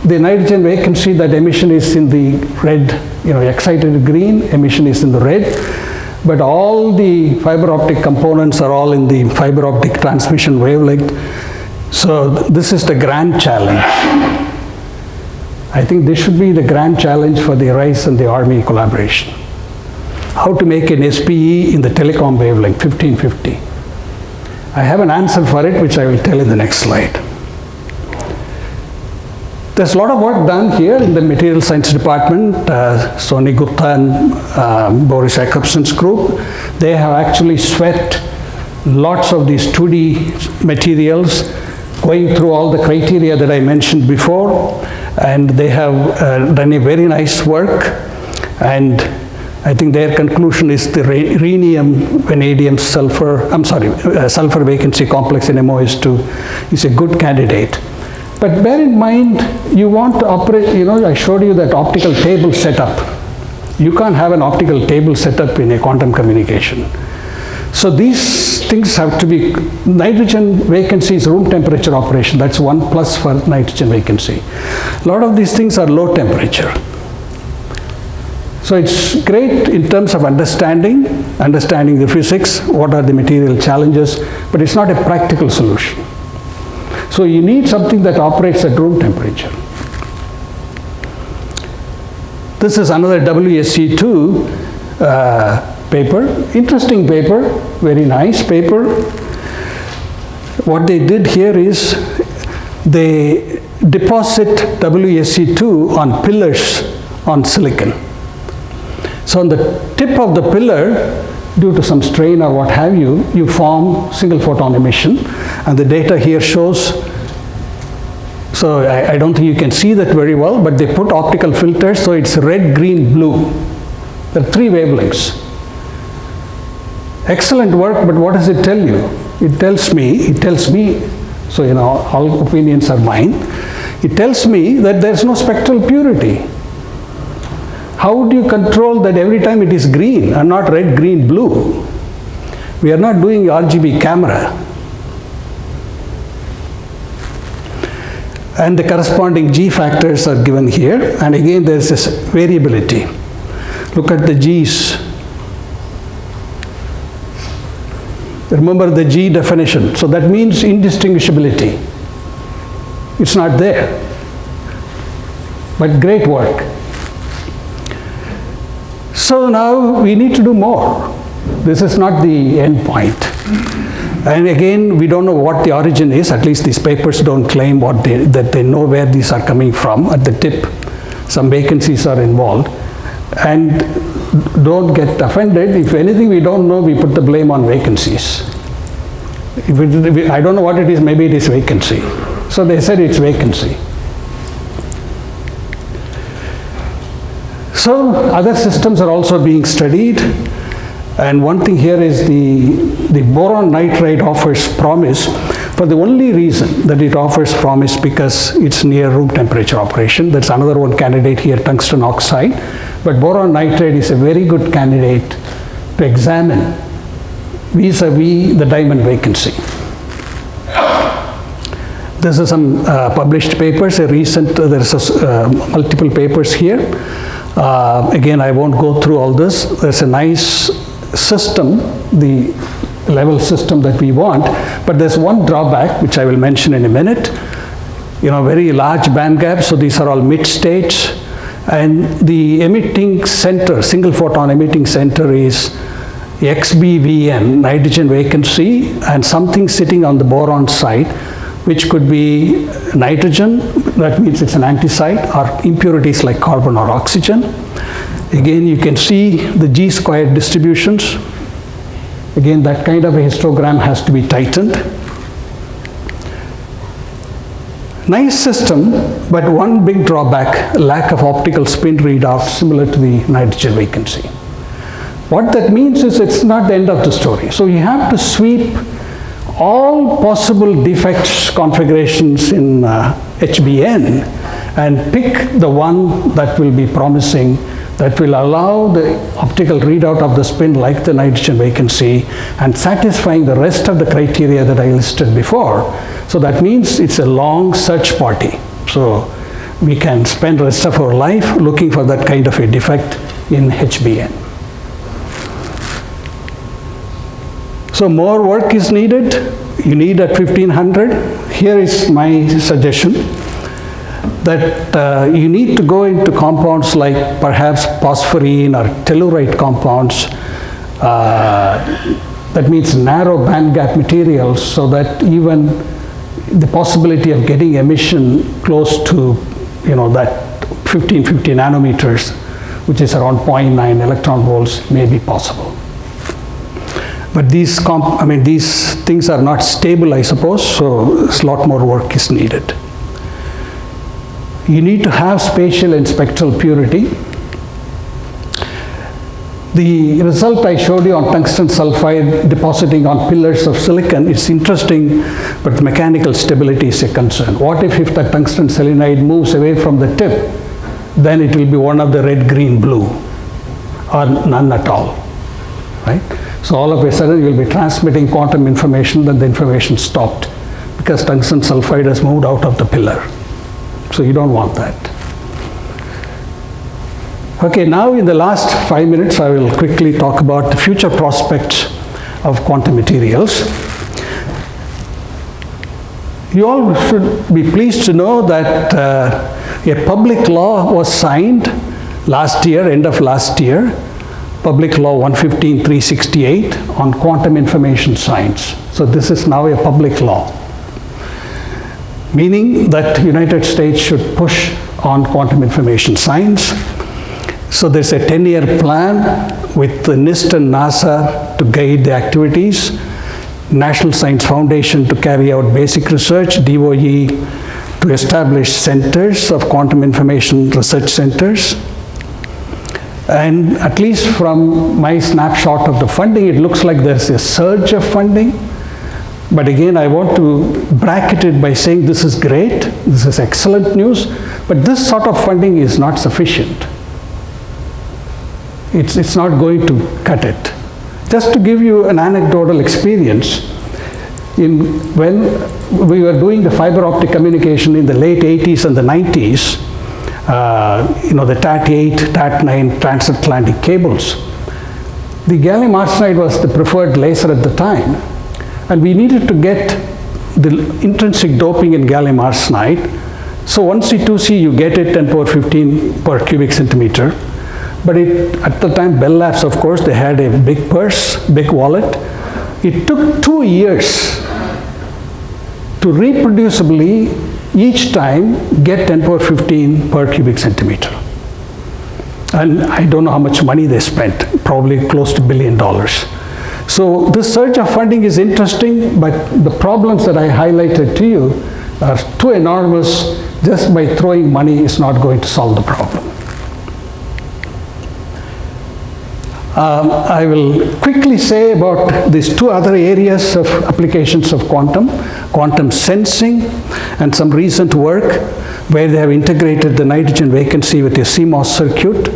the nitrogen vacancy, that emission is in the red, excited green, emission is in the red, but all the fiber optic components are all in the fiber optic transmission wavelength. So this is the grand challenge. I think this should be the grand challenge for the Rice and the Army collaboration. How to make an SPE in the telecom wavelength, 1550. I have an answer for it, which I will tell in the next slide. There's a lot of work done here in the material science department. Sony Gupta and Boris Jakobsen's group, they have actually sweat lots of these 2D materials, going through all the criteria that I mentioned before, and they have done a very nice work. And I think their conclusion is the rhenium, vanadium, sulfur vacancy complex in MOS2 is a good candidate. But bear in mind, you want to operate, I showed you that optical table setup. You can't have an optical table setup in a quantum communication. So these things have to be, nitrogen vacancy is room temperature operation. That's one plus for nitrogen vacancy. A lot of these things are low temperature. So it's great in terms of understanding the physics, what are the material challenges, but it's not a practical solution. So you need something that operates at room temperature. This is another WSC2 paper. Interesting paper, very nice paper. What they did here is they deposit WSE2 on pillars on silicon. So on the tip of the pillar, due to some strain or what have you, you form single photon emission. And the data here shows, so I don't think you can see that very well, but they put optical filters, so it's red, green, blue. There are 3 wavelengths. Excellent work, but what does it tell you? It tells me, so all opinions are mine. It tells me that there's no spectral purity. How would you control that every time it is green and not red, green, blue? We are not doing RGB camera. And the corresponding G factors are given here. And again, there's this variability. Look at the G's. Remember the G definition. So that means indistinguishability. It's not there. But great work. So now we need to do more. This is not the end point. And again, we don't know what the origin is. At least these papers don't claim that they know where these are coming from. At the tip, some vacancies are involved. And don't get offended. If anything we don't know, we put the blame on vacancies. I don't know what it is, maybe it is vacancy. So they said it's vacancy. So other systems are also being studied. And one thing here is the boron nitride offers promise for the only reason that it offers promise because it's near room temperature operation. That's another one candidate here, tungsten oxide. But boron nitride is a very good candidate to examine vis-a-vis the diamond vacancy. This is some published papers, there's multiple papers here. Again, I won't go through all this. There's a nice system, the level system that we want, but there's one drawback, which I will mention in a minute. Very large band gap, so these are all mid states. And the emitting center, single photon emitting center is XBVN, nitrogen vacancy, and something sitting on the boron side, which could be nitrogen, that means it's an anti-site, or impurities like carbon or oxygen. Again, you can see the G-squared distributions. Again, that kind of a histogram has to be tightened. Nice system, but one big drawback, lack of optical spin readout similar to the nitrogen vacancy. What that means is it's not the end of the story. So you have to sweep all possible defects configurations in HBN and pick the one that will be promising, that will allow the optical readout of the spin like the nitrogen vacancy and satisfying the rest of the criteria that I listed before. So that means it's a long search party. So we can spend the rest of our life looking for that kind of a defect in HBN. So more work is needed. You need at 1500. Here is my suggestion that you need to go into compounds like perhaps phosphorine or tellurite compounds. That means narrow band gap materials, so that even the possibility of getting emission close to that 1550 nanometers, which is around 0.9 electron volts, may be possible. But these things are not stable, I suppose, so a lot more work is needed. You need to have spatial and spectral purity. The result I showed you on tungsten sulfide depositing on pillars of silicon is interesting, but mechanical stability is a concern. What if the tungsten selenide moves away from the tip? Then it will be one of the red, green, blue, or none at all, right? So all of a sudden you'll be transmitting quantum information, then the information stopped because tungsten sulfide has moved out of the pillar. So you don't want that. Okay, now in the last 5 minutes I will quickly talk about the future prospects of quantum materials. You all should be pleased to know that a public law was signed last year, end of last year, Public Law 115/368 on quantum information science. So this is now a public law, meaning that United States should push on quantum information science. So there's a 10-year plan with the NIST and NASA to guide the activities, National Science Foundation to carry out basic research, DOE to establish centers of quantum information research centers. And at least from my snapshot of the funding, it looks like there's a surge of funding. But again, I want to bracket it by saying this is great, this is excellent news, but this sort of funding is not sufficient. It's not going to cut it. Just to give you an anecdotal experience, when we were doing the fiber optic communication in the late 80s and the 90s, the TAT8, TAT9 transatlantic cables, the gallium arsenide was the preferred laser at the time, and we needed to get the intrinsic doping in gallium arsenide. So 1C2C, you get it 10 power 15 per cubic centimeter. But at the time, Bell Labs, of course, they had a big purse, big wallet. It took 2 years to reproducibly, each time, get 10 power 15 per cubic centimeter. And I don't know how much money they spent, probably close to $1 billion. So this surge of funding is interesting, but the problems that I highlighted to you are too enormous. Just by throwing money is not going to solve the problem. I will quickly say about these two other areas of applications of quantum sensing, and some recent work where they have integrated the Nitrogen-Vacancy with a CMOS circuit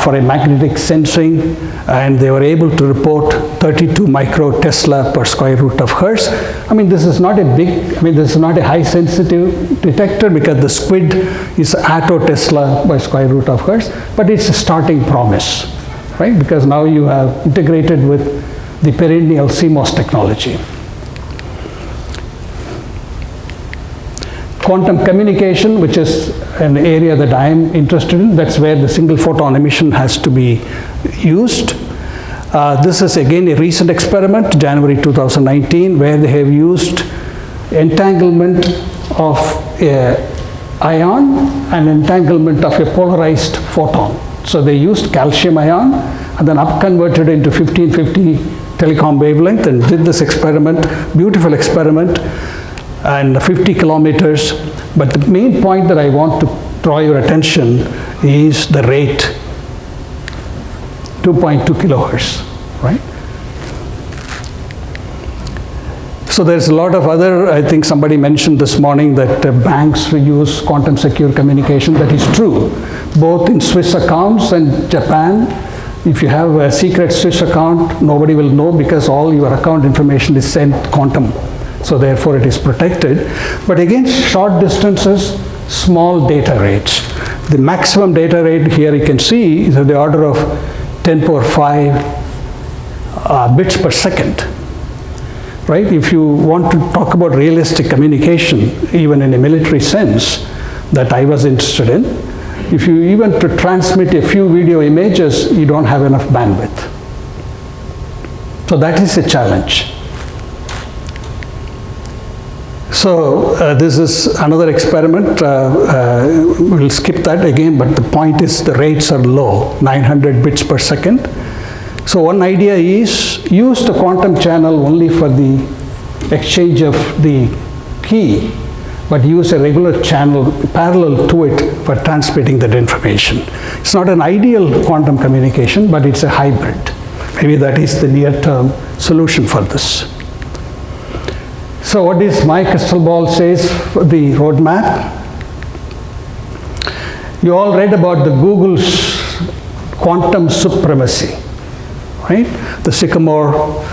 for a magnetic sensing, and they were able to report 32 microtesla per square root of hertz. I mean, this is not a high sensitive detector because the squid is attotesla by square root of hertz, but it's a starting promise. Right? Because now you have integrated with the perennial CMOS technology. Quantum communication, which is an area that I am interested in, that's where the single photon emission has to be used. This is again a recent experiment, January 2019, where they have used entanglement of an ion and entanglement of a polarized photon. So they used calcium ion and then upconverted into 1550 telecom wavelength and did this experiment, beautiful experiment, and 50 kilometers. But the main point that I want to draw your attention is the rate, 2.2 kilohertz, right? So there's a lot of other, I think somebody mentioned this morning that banks use quantum secure communication. That is true, both in Swiss accounts and Japan. If you have a secret Swiss account, nobody will know because all your account information is sent quantum. So therefore it is protected. But again, short distances, small data rates. The maximum data rate here you can see is of the order of 10 power 5 bits per second. Right? If you want to talk about realistic communication, even in a military sense, that I was interested in, if you even to transmit a few video images, you don't have enough bandwidth. So that is a challenge. So this is another experiment. We'll skip that again, but the point is the rates are low, 900 bits per second. So one idea is use the quantum channel only for the exchange of the key, but use a regular channel parallel to it for transmitting that information. It's not an ideal quantum communication, but it's a hybrid. Maybe that is the near-term solution for this. So what is my crystal ball says for the roadmap? You all read about the Google's quantum supremacy. Right? The Sycamore,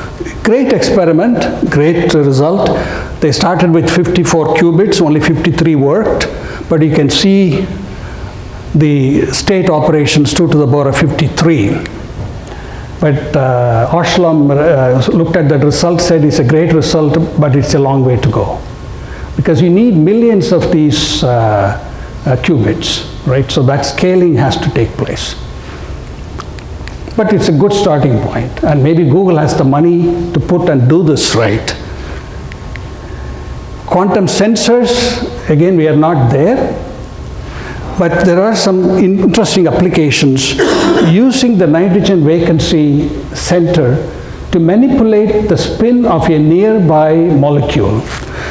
great experiment, great result. They started with 54 qubits, only 53 worked, but you can see the state operations 2 to the power of 53. But Oshlam looked at that result, said it's a great result, but it's a long way to go. Because you need millions of these qubits, right? So that scaling has to take place. But it's a good starting point, and maybe Google has the money to put and do this right. Quantum sensors, again, we are not there, but there are some interesting applications using the nitrogen vacancy center to manipulate the spin of a nearby molecule.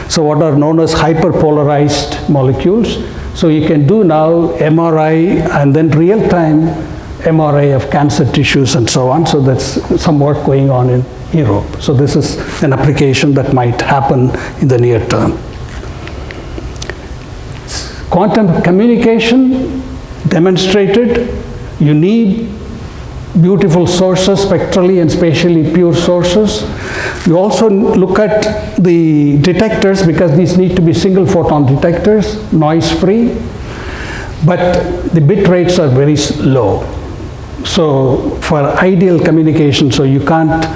So what are known as hyperpolarized molecules. So you can do now MRI and then real-time MRI of cancer tissues and so on. So that's some work going on in Europe. So this is an application that might happen in the near term. Quantum communication demonstrated you need beautiful sources, spectrally and spatially pure sources. You also look at the detectors because these need to be single photon detectors, noise free, but the bit rates are very low. So for ideal communication, so you can't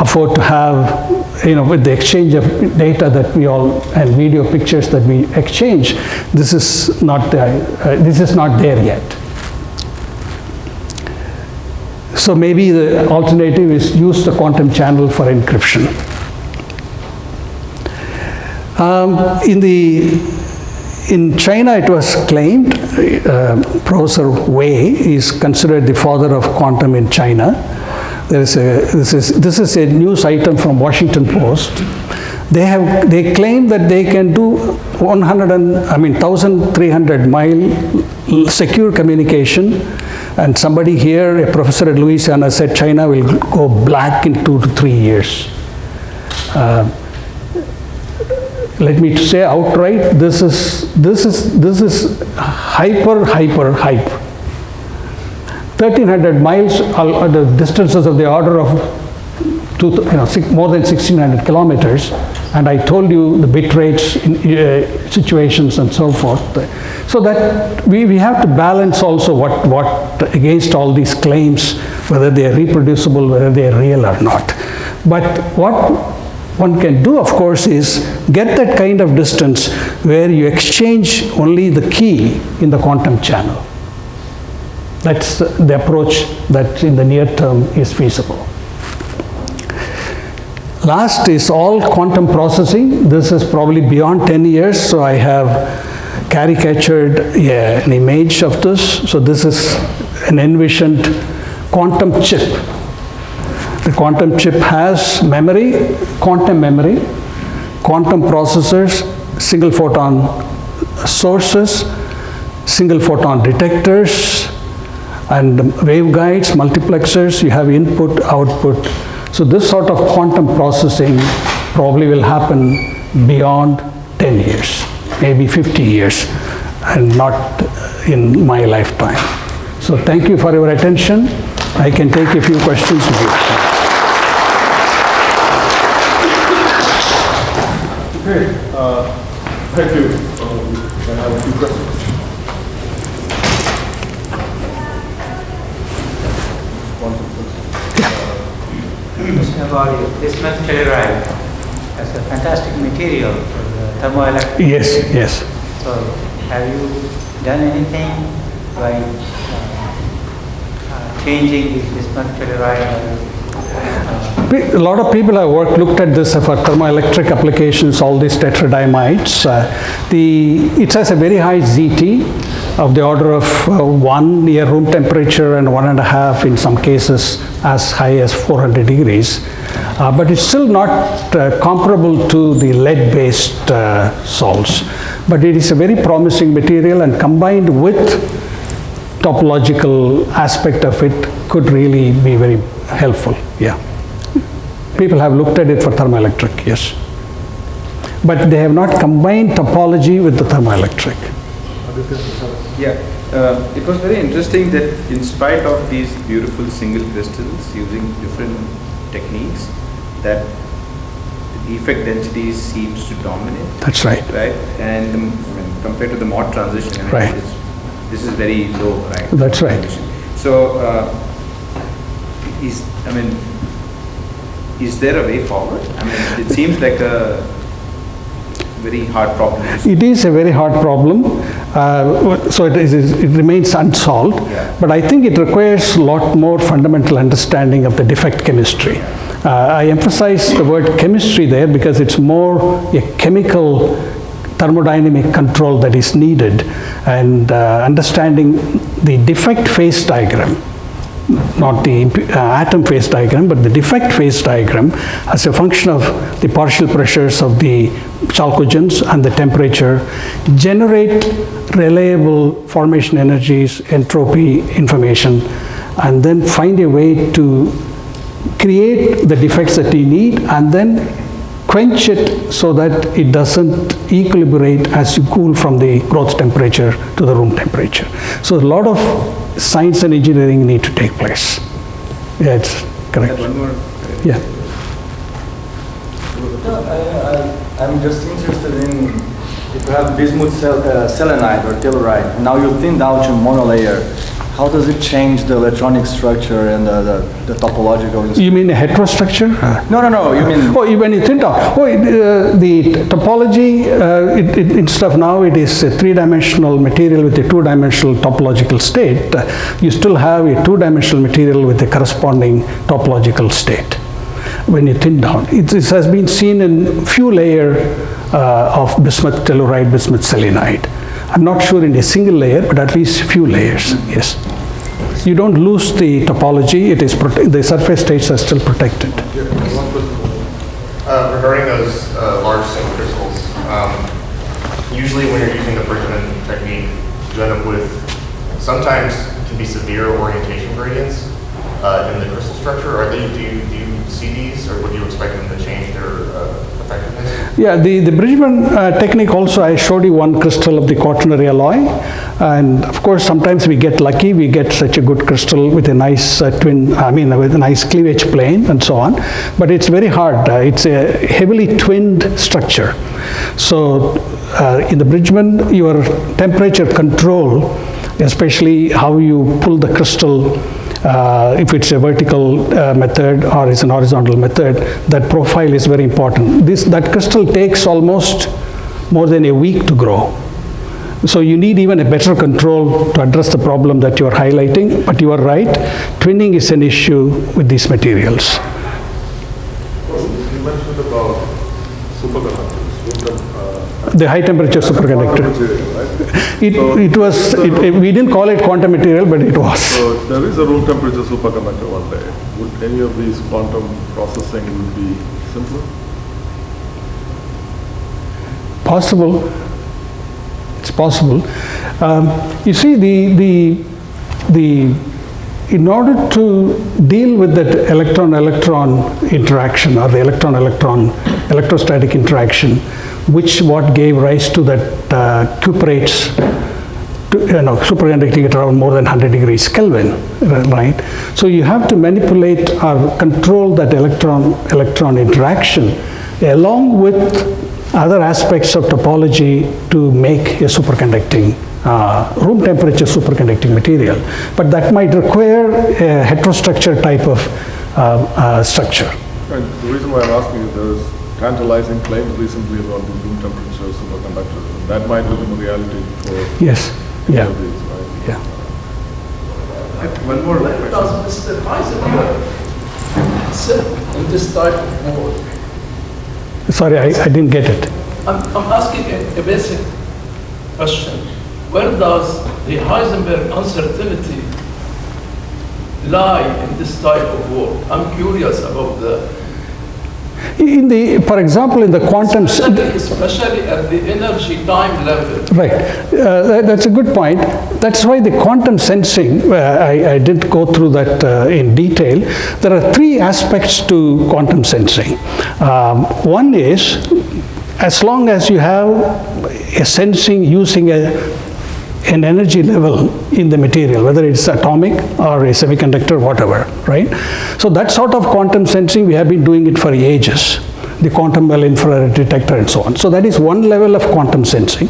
afford to have, with the exchange of data that we all, and video pictures that we exchange, this is not there yet. So maybe the alternative is use the quantum channel for encryption. In China, it was claimed, Professor Wei is considered the father of quantum in China. This is a news item from Washington Post. They claim that they can do 1,300 mile secure communication, and somebody here, a professor at Louisiana, said China will go black in 2 to 3 years. Let me say outright, this is hyper. 1,300 miles are the distances of the order of more than 1,600 kilometers, and I told you the bit rates, situations and so forth. So that we have to balance also what against all these claims, whether they are reproducible, whether they are real or not. But what one can do, of course, is get that kind of distance where you exchange only the key in the quantum channel. That's the approach that in the near term is feasible. Last is all quantum processing. This is probably beyond 10 years, so I have caricatured an image of this. So this is an envisioned quantum chip. The quantum chip has memory, quantum processors, single photon sources, single photon detectors, and waveguides, multiplexers. You have input, output. So this sort of quantum processing probably will happen beyond 10 years, maybe 50 years, and not in my lifetime. So thank you for your attention. I can take a few questions with you. Great. Thank you. I have a few questions. About this telluride as a fantastic material for the thermoelectric. Yes. So, have you done anything by changing this bismuth telluride? A lot of people have looked at this for thermoelectric applications, all these tetradymites. It has a very high ZT of the order of 1 near room temperature and 1.5 in some cases as high as 400 degrees. But it's still not comparable to the lead-based salts. But it is a very promising material, and combined with topological aspect of it could really be very helpful. Yeah. People have looked at it for thermoelectric, yes. But they have not combined topology with the thermoelectric. Yeah, it was very interesting that in spite of these beautiful single crystals using different techniques, that the defect densities seems to dominate. That's right. Right, and compared to the mod transition, right. This is very low, right? That's right. So, is there a way forward? I mean, it seems like very hard problem. It is a very hard problem, so it remains unsolved, but I think it requires a lot more fundamental understanding of the defect chemistry. I emphasize the word chemistry there because it's more a chemical thermodynamic control that is needed, and understanding the defect phase diagram, not the atom phase diagram, but the defect phase diagram as a function of the partial pressures of the chalcogens and the temperature, generate reliable formation energies, entropy information, and then find a way to create the defects that you need and then quench it so that it doesn't equilibrate as you cool from the growth temperature to the room temperature. So a lot of science and engineering need to take place. Yeah, it's correct. One more. Yeah. I'm just interested in, if you have bismuth selenide or telluride, now you thin down to monolayer, how does it change the electronic structure and the topological? You mean a heterostructure? No, you mean... Oh, when you think of, the topology, instead of now it is a three-dimensional material with a two-dimensional topological state, you still have a two-dimensional material with a corresponding topological state. When you thin down, it has been seen in few layer of bismuth telluride, bismuth selenide. I'm not sure in a single layer, but at least a few layers, yes. You don't lose the topology, it is the surface states are still protected. Regarding those large single crystals, usually when you're using the Bridgman technique, you end up with sometimes can be severe orientation gradients in the crystal structure. Do you see these, or would you expect them to change their effectiveness? Yeah, the Bridgman technique also, I showed you one crystal of the quaternary alloy, and of course sometimes we get lucky, we get such a good crystal with a nice with a nice cleavage plane and so on, but it's very hard. It's a heavily twinned structure. So in the Bridgman, your temperature control, especially how you pull the crystal, if it's a vertical method or it's an horizontal method, that profile is very important. That crystal takes almost more than a week to grow. So you need even a better control to address the problem that you are highlighting, but you are right, twinning is an issue with these materials. You mentioned about superconductors. The high temperature superconductor. We didn't call it quantum material, but it was. So there is a room temperature superconductor one day. Would any of these quantum processing would be simpler? Possible. It's possible. You see, in order to deal with that electron-electron interaction or the electron-electron electrostatic interaction, what gave rise to that cuprates, superconducting at around more than 100 degrees Kelvin, right? So you have to manipulate or control that electron-electron interaction along with other aspects of topology to make a superconducting, room temperature superconducting material. But that might require a heterostructure type of structure. And the reason why I'm asking is there is tantalizing claims recently about the room temperature superconductors. And that might become a reality for yes. Yeah. these, right? Yeah. One more When question. does Mr. Heisenberg sit in this type of mode? Sorry, I didn't get it. I'm asking a basic question. Where does the Heisenberg uncertainty lie in this type of work? I'm curious about that. For example, in the quantum... Especially at the energy time level. Right. That's a good point. That's why the quantum sensing, I didn't go through that in detail. There are three aspects to quantum sensing. One is, as long as you have a sensing using an energy level in the material, whether it's atomic or a semiconductor, whatever, right? So that sort of quantum sensing, we have been doing it for ages. The quantum well infrared detector and so on. So that is one level of quantum sensing.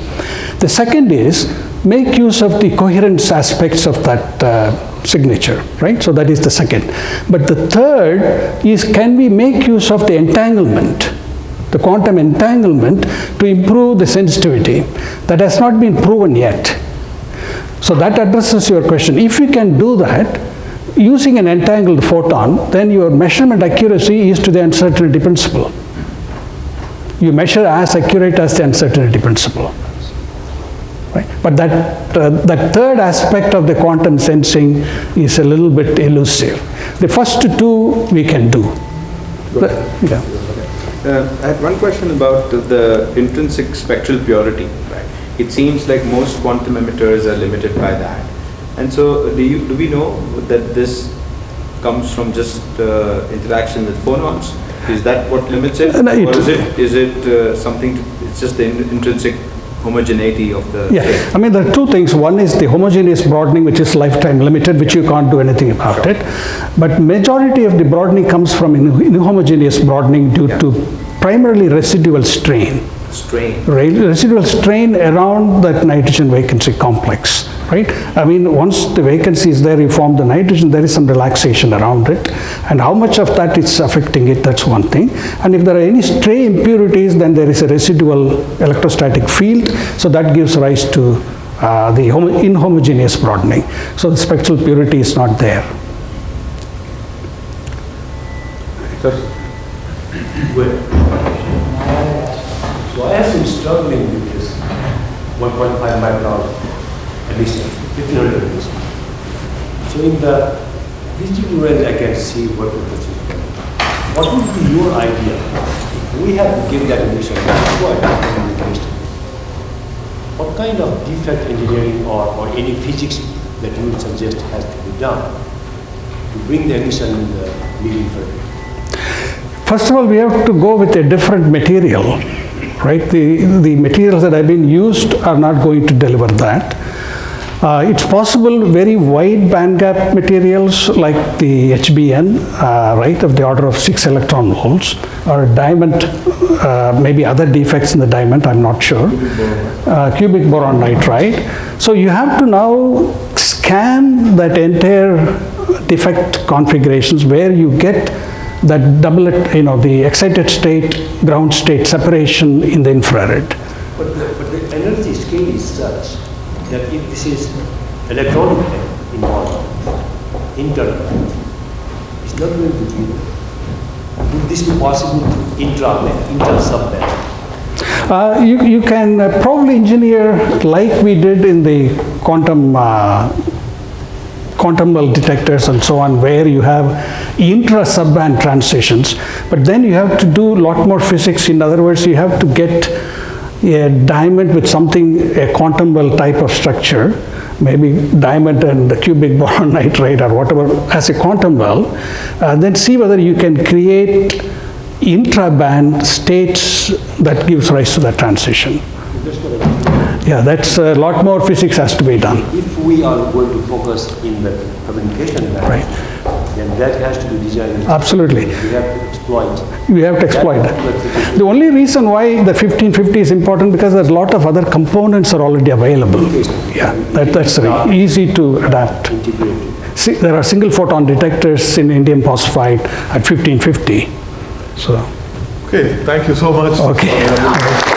The second is make use of the coherence aspects of that signature, right? So that is the second. But the third is, can we make use of the entanglement the quantum entanglement, to improve the sensitivity. That has not been proven yet. So that addresses your question. If you can do that, using an entangled photon, then your measurement accuracy is to the uncertainty principle. You measure as accurate as the uncertainty principle. Right? But that third aspect of the quantum sensing is a little bit elusive. The first two we can do. I had one question about the intrinsic spectral purity. Right? It seems like most quantum emitters are limited by that. And so do we know that this comes from just interaction with phonons? Is that what limits it? Or is it something, it's just the intrinsic homogeneity of the state? I mean, there are two things. One is the homogeneous broadening, which is lifetime limited, which you can't do anything about it. But majority of the broadening comes from inhomogeneous broadening due to primarily residual strain. Residual strain around that nitrogen vacancy complex, right? I mean, once the vacancy is there, you form the nitrogen, there is some relaxation around it. And how much of that is affecting it, that's one thing. And if there are any stray impurities, then there is a residual electrostatic field, so that gives rise to the inhomogeneous broadening. So the spectral purity is not there. So I have been struggling with this 1.5 micron emission, 1500 emission. So in the visible range, I can see what the percentage. What would be your idea? If we have to give that emission, what kind of defect engineering or any physics that you would suggest has to be done to bring the emission in the mid-infrared? First of all, we have to go with a different material, right? The materials that have been used are not going to deliver that. It's possible very wide band gap materials like the HBN, right, of the order of 6 electron volts, or diamond, maybe other defects in the diamond, I'm not sure. Cubic boron nitride. So you have to now scan that entire defect configurations where you get that doublet, the excited state, ground state separation in the infrared. But the energy scale is such that if this is electronic involved, interconnect, it's not going to be. Would this be possible to inter-subband? You can probably engineer like we did in the quantum well detectors and so on, where you have intra-subband transitions, but then you have to do a lot more physics. In other words, you have to get a diamond with something, a quantum well type of structure, maybe diamond and the cubic boron nitride or whatever as a quantum well, then see whether you can create intra-band states that gives rise to that transition. Yeah, that's a lot more physics has to be done. If we are going to focus in the communication band, right, then that has to be designed. Absolutely. We have to exploit. We have to exploit that. The only reason why the 1550 is important because there's a lot of other components are already available. Yeah, that's easy to adapt. See, there are single photon detectors in indium phosphide at 1550. So. Okay, thank you so much. Okay.